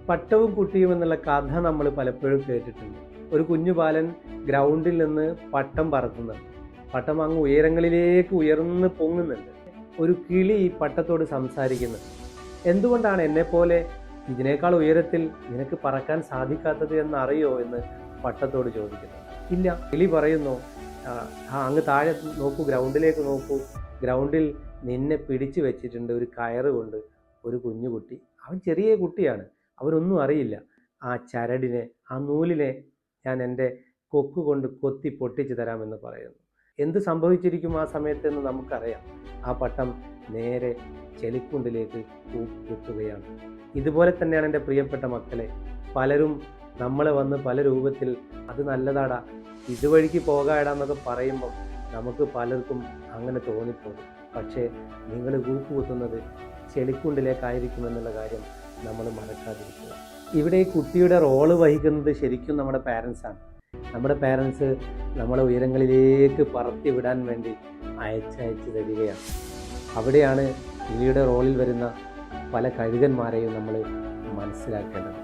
പട്ടവും കുട്ടിയും എന്നുള്ള കഥ നമ്മൾ പലപ്പോഴും കേട്ടിട്ടുണ്ട്. ഒരു കുഞ്ഞു ബാലൻ ഗ്രൗണ്ടിൽ നിന്ന് പട്ടം പറത്തുന്നുണ്ട്. പട്ടം അങ്ങ് ഉയരങ്ങളിലേക്ക് ഉയർന്ന് പൊങ്ങുന്നുണ്ട്. ഒരു കിളി ഈ പട്ടത്തോട് സംസാരിക്കുന്നുണ്ട്. എന്തുകൊണ്ടാണ് എന്നെപ്പോലെ ഇതിനേക്കാൾ ഉയരത്തിൽ നിനക്ക് പറക്കാൻ സാധിക്കാത്തത് എന്നറിയോ എന്ന് പട്ടത്തോട് ചോദിക്കുന്നു. ഇല്ല. കിളി പറയുന്നു, അങ്ങ് താഴെ നോക്കൂ, ഗ്രൗണ്ടിലേക്ക് നോക്കൂ, ഗ്രൗണ്ടിൽ നിന്നെ പിടിച്ചു വെച്ചിട്ടുണ്ട് ഒരു കയറ് കൊണ്ട് ഒരു കുഞ്ഞുകുട്ടി. അവൻ ചെറിയ കുട്ടിയാണ്, അവരൊന്നും അറിയില്ല. ആ ചരടിനെ, ആ നൂലിനെ ഞാൻ എൻ്റെ കൊക്ക് കൊണ്ട് കൊത്തി പൊട്ടിച്ചു തരാമെന്ന് പറയുന്നു. എന്ത് സംഭവിച്ചിരിക്കും ആ സമയത്ത് എന്ന് നമുക്കറിയാം. ആ പട്ടം നേരെ ചെളിക്കുണ്ടിലേക്ക് കുത്തുകയാണ്. ഇതുപോലെ തന്നെയാണ് എൻ്റെ പ്രിയപ്പെട്ട മക്കളെ, പലരും നമ്മളെ വന്ന് പല രൂപത്തിൽ അത് നല്ലതാടാ, ഇതുവഴിക്ക് പോകാടാന്നൊക്കെ പറയുമ്പം നമുക്ക് പലർക്കും അങ്ങനെ തോന്നിപ്പോകും. പക്ഷേ നിങ്ങൾ കുത്തുന്നത് ചെളിക്കുണ്ടിലേക്കായിരിക്കുമെന്നുള്ള കാര്യം നമ്മൾ മറക്കാതിരിക്കുക. ഇവിടെ ഈ കുട്ടിയുടെ റോള് വഹിക്കുന്നത് ശരിക്കും നമ്മുടെ പാരൻസാണ്. നമ്മുടെ പാരൻസ് നമ്മളെ ഉയരങ്ങളിലേക്ക് പറത്തി വിടാൻ വേണ്ടി അയച്ചയച്ച് തരികയാണ്. അവിടെയാണ് കിളിയുടെ റോളിൽ വരുന്ന പല കഴുകന്മാരെയും നമ്മൾ മനസ്സിലാക്കേണ്ടത്.